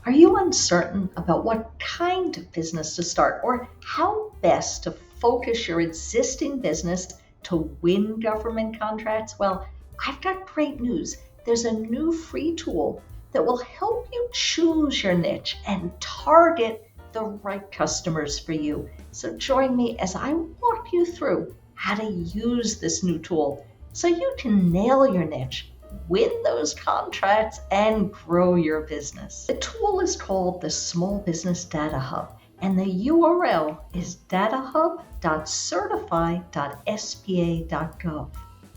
Are you uncertain about what kind of business to start or how best to focus your existing business to win government contracts? Well, I've got great news. There's a new free tool that will help you choose your niche and target the right customers for you. So join me as I walk you through how to use this new tool so you can nail your niche, win those contracts, and grow your business. The tool is called the Small Business Data Hub, and the URL is datahub.certify.sba.gov.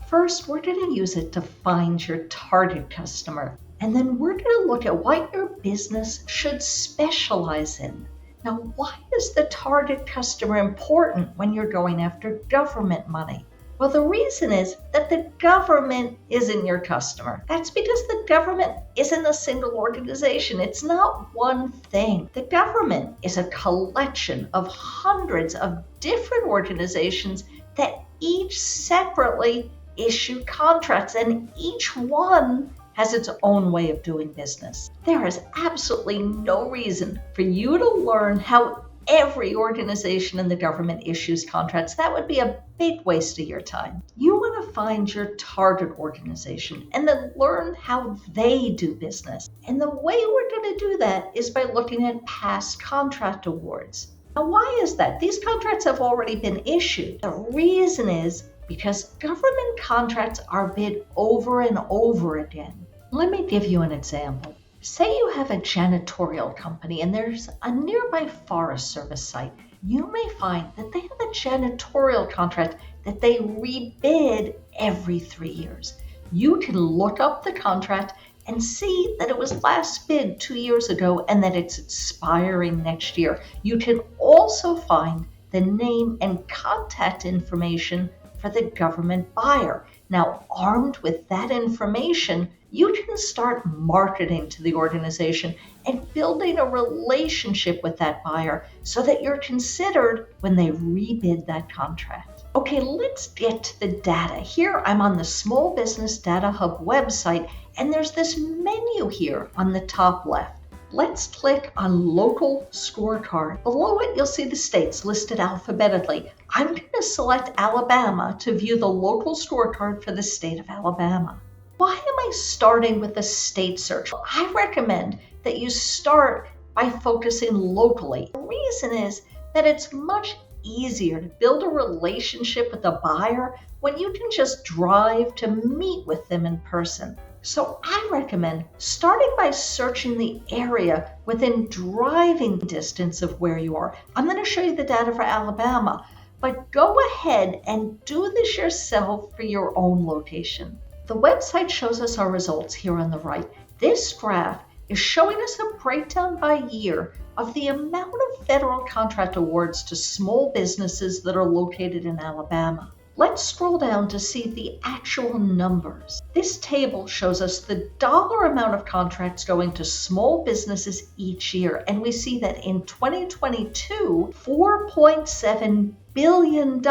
First, we're going to use it to find your target customer, and then we're going to look at what your business should specialize in. Now, why is the target customer important when you're going after government money? Well, the reason is that the government isn't your customer. That's because the government isn't a single organization. It's not one thing. The government is a collection of hundreds of different organizations that each separately issue contracts, and each one has its own way of doing business. There is absolutely no reason for you to learn how every organization in the government issues contracts. That would be a big waste of your time. You want to find your target organization and then learn how they do business. And the way we're going to do that is by looking at past contract awards. Now, why is that? These contracts have already been issued. The reason is because government contracts are bid over and over again. Let me give you an example. Say you have a janitorial company and there's a nearby Forest Service site. You may find that they have a janitorial contract that they rebid every 3 years. You can look up the contract and see that it was last bid 2 years ago and that it's expiring next year. You can also find the name and contact information for the government buyer. Now, armed with that information, you can start marketing to the organization and building a relationship with that buyer so that you're considered when they rebid that contract. Okay, let's get to the data. Here I'm on the Small Business Data Hub website, and there's this menu here on the top left. Let's click on Local Scorecard. Below it, you'll see the states listed alphabetically. I'm going to select Alabama to view the local scorecard for the state of Alabama. Why am I starting with a state search? Well, I recommend that you start by focusing locally. The reason is that it's much easier to build a relationship with a buyer when you can just drive to meet with them in person. So I recommend starting by searching the area within driving distance of where you are. I'm going to show you the data for Alabama, but go ahead and do this yourself for your own location. The website shows us our results here on the right. This graph is showing us a breakdown by year of the amount of federal contract awards to small businesses that are located in Alabama. Let's scroll down to see the actual numbers. This table shows us the dollar amount of contracts going to small businesses each year, and we see that in 2022, $4.7 billion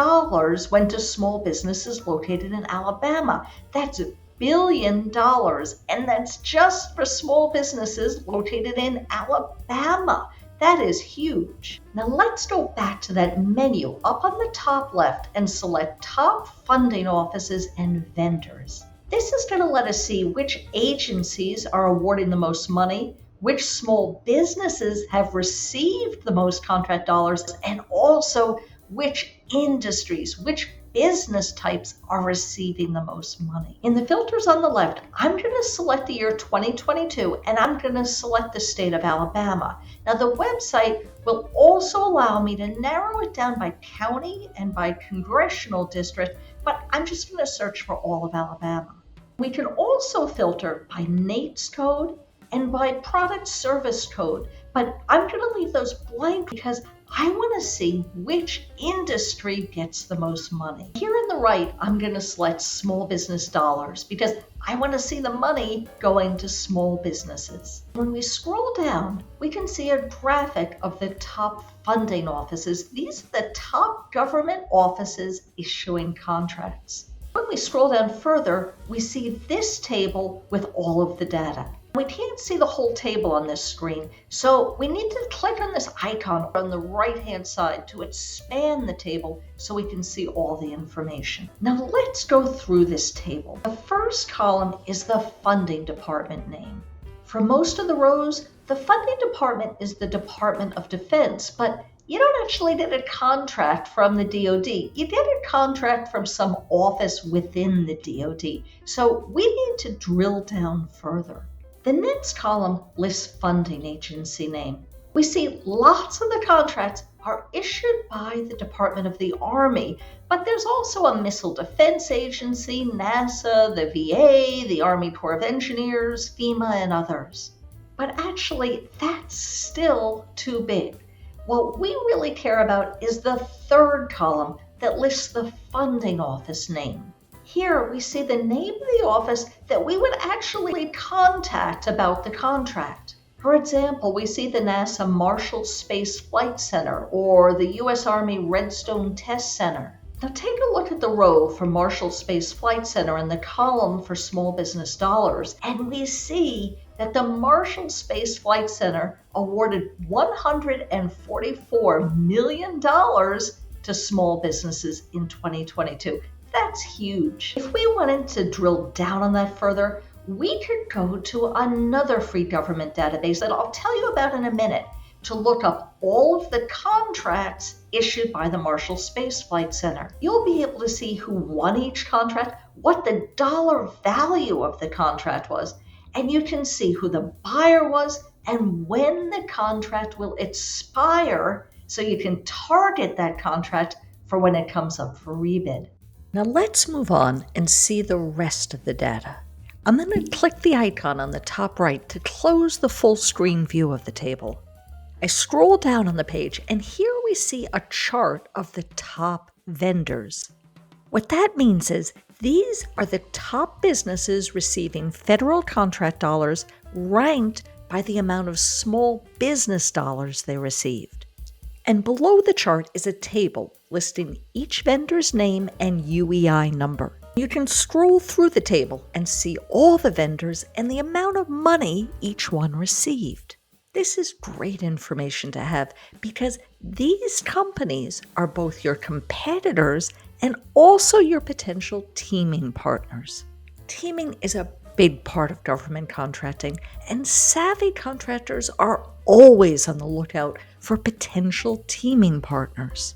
went to small businesses located in Alabama. That's $1 billion, and that's just for small businesses located in Alabama. That is huge. Now let's go back to that menu up on the top left and select Top Funding Offices and Vendors. This is going to let us see which agencies are awarding the most money, which small businesses have received the most contract dollars, and also which industries, which business types are receiving the most money. In the filters on the left, I'm going to select the year 2022 and I'm going to select the state of Alabama. Now the website will also allow me to narrow it down by county and by congressional district, but I'm just going to search for all of Alabama. We can also filter by NAICS code and by product service code, but I'm going to leave those blank because I want to see which industry gets the most money. Here on the right, I'm going to select small business dollars because I want to see the money going to small businesses. When we scroll down, we can see a graphic of the top funding offices. These are the top government offices issuing contracts. When we scroll down further, we see this table with all of the data. We can't see the whole table on this screen, so we need to click on this icon on the right-hand side to expand the table so we can see all the information. Now let's go through this table. The first column is the funding department name. For most of the rows, the funding department is the Department of Defense, but you don't actually get a contract from the DoD. You get a contract from some office within the DoD. So we need to drill down further. The next column lists funding agency name. We see lots of the contracts are issued by the Department of the Army, but there's also a Missile Defense Agency, NASA, the VA, the Army Corps of Engineers, FEMA, and others. But actually, that's still too big. What we really care about is the third column that lists the funding office name. Here we see the name of the office that we would actually contact about the contract. For example, we see the NASA Marshall Space Flight Center or the U.S. Army Redstone Test Center. Now take a look at the row for Marshall Space Flight Center and the column for small business dollars, and we see that the Marshall Space Flight Center awarded $144 million to small businesses in 2022. That's huge. If we wanted to drill down on that further, we could go to another free government database that I'll tell you about in a minute to look up all of the contracts issued by the Marshall Space Flight Center. You'll be able to see who won each contract, what the dollar value of the contract was, and you can see who the buyer was and when the contract will expire so you can target that contract for when it comes up for rebid. Now let's move on and see the rest of the data. I'm going to click the icon on the top right to close the full screen view of the table. I scroll down on the page and here we see a chart of the top vendors. What that means is these are the top businesses receiving federal contract dollars ranked by the amount of small business dollars they received. And below the chart is a table listing each vendor's name and UEI number. You can scroll through the table and see all the vendors and the amount of money each one received. This is great information to have because these companies are both your competitors and also your potential teaming partners. Teaming is a big part of government contracting, and savvy contractors are always on the lookout for potential teaming partners.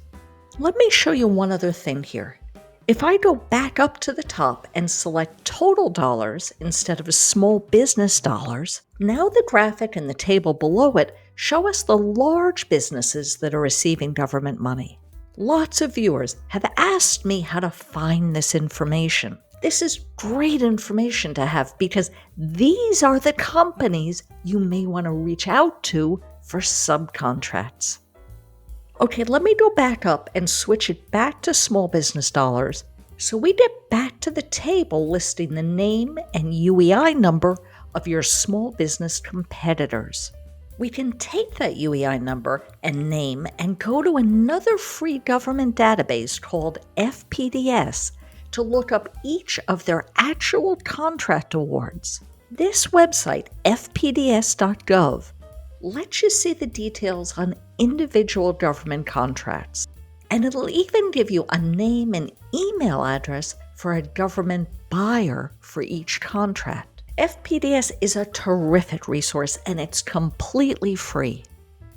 Let me show you one other thing here. If I go back up to the top and select total dollars instead of small business dollars, now the graphic and the table below it show us the large businesses that are receiving government money. Lots of viewers have asked me how to find this information. This is great information to have because these are the companies you may want to reach out to for subcontracts. Okay, let me go back up and switch it back to small business dollars so we get back to the table listing the name and UEI number of your small business competitors. We can take that UEI number and name and go to another free government database called FPDS to look up each of their actual contract awards. This website, fpds.gov, lets you see the details on individual government contracts, and it'll even give you a name and email address for a government buyer for each contract. FPDS is a terrific resource and it's completely free.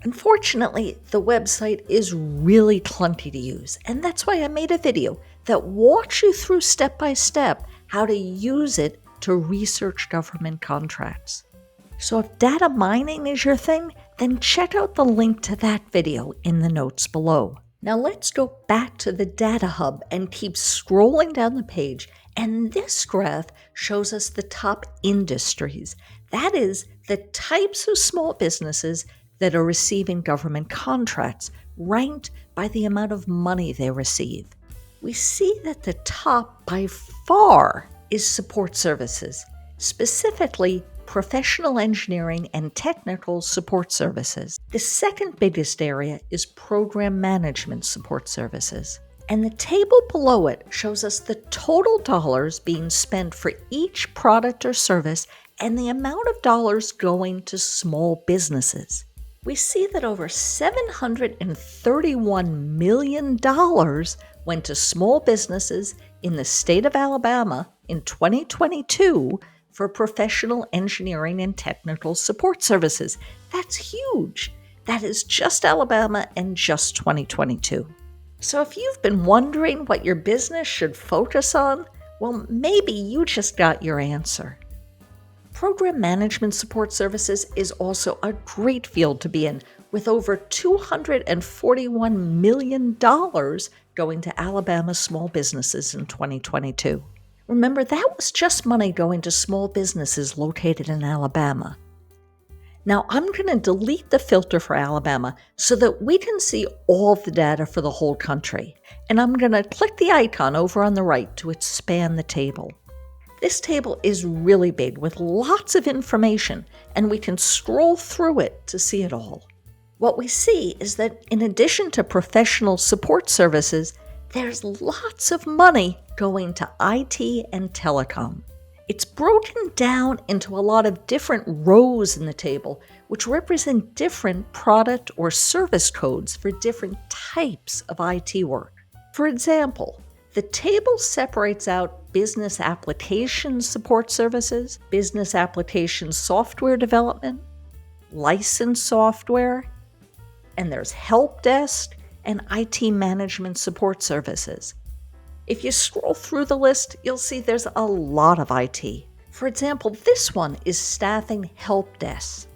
Unfortunately, the website is really clunky to use, and that's why I made a video that walks you through step by step how to use it to research government contracts. So if data mining is your thing, then check out the link to that video in the notes below. Now let's go back to the Data Hub and keep scrolling down the page, and this graph shows us the top industries. That is, the types of small businesses that are receiving government contracts, ranked by the amount of money they receive. We see that the top by far is support services, specifically professional engineering and technical support services. The second biggest area is program management support services. And the table below it shows us the total dollars being spent for each product or service and the amount of dollars going to small businesses. We see that over $731 million went to small businesses in the state of Alabama in 2022 for professional engineering and technical support services. That's huge. That is just Alabama and just 2022. So if you've been wondering what your business should focus on, well, maybe you just got your answer. Program management support services is also a great field to be in, with over $241 million going to Alabama small businesses in 2022. Remember, that was just money going to small businesses located in Alabama. Now, I'm going to delete the filter for Alabama so that we can see all the data for the whole country. And I'm going to click the icon over on the right to expand the table. This table is really big with lots of information, and we can scroll through it to see it all. What we see is that in addition to professional support services, there's lots of money going to IT and telecom. It's broken down into a lot of different rows in the table, which represent different product or service codes for different types of IT work. For example, the table separates out business application support services, business application software development, licensed software, and there's help desk and IT management support services. If you scroll through the list, you'll see there's a lot of IT. For example, this one is staffing help desks,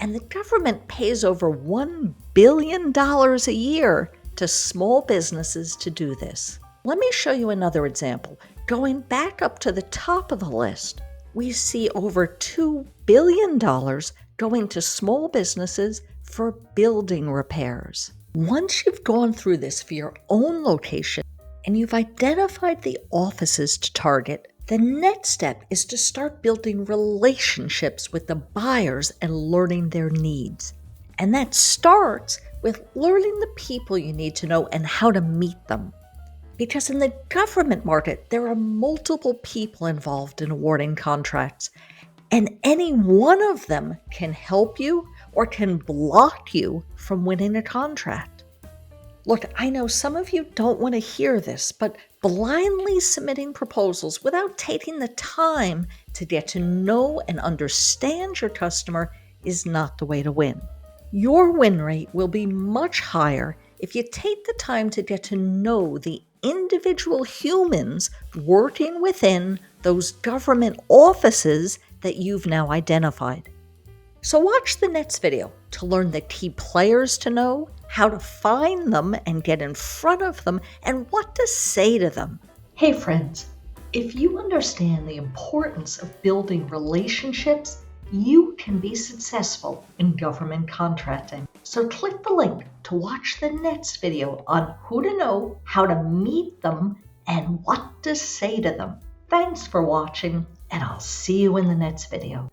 and the government pays over $1 billion a year to small businesses to do this. Let me show you another example. Going back up to the top of the list, we see over $2 billion going to small businesses for building repairs. Once you've gone through this for your own location and you've identified the offices to target, the next step is to start building relationships with the buyers and learning their needs. And that starts with learning the people you need to know and how to meet them. Because in the government market, there are multiple people involved in awarding contracts, and any one of them can help you or can block you from winning a contract. Look, I know some of you don't want to hear this, but blindly submitting proposals without taking the time to get to know and understand your customer is not the way to win. Your win rate will be much higher if you take the time to get to know the individual humans working within those government offices that you've now identified. So watch the next video to learn the key players to know, how to find them and get in front of them, and what to say to them. Hey friends, if you understand the importance of building relationships, you can be successful in government contracting. So click the link to watch the next video on who to know, how to meet them, and what to say to them. Thanks for watching, and I'll see you in the next video.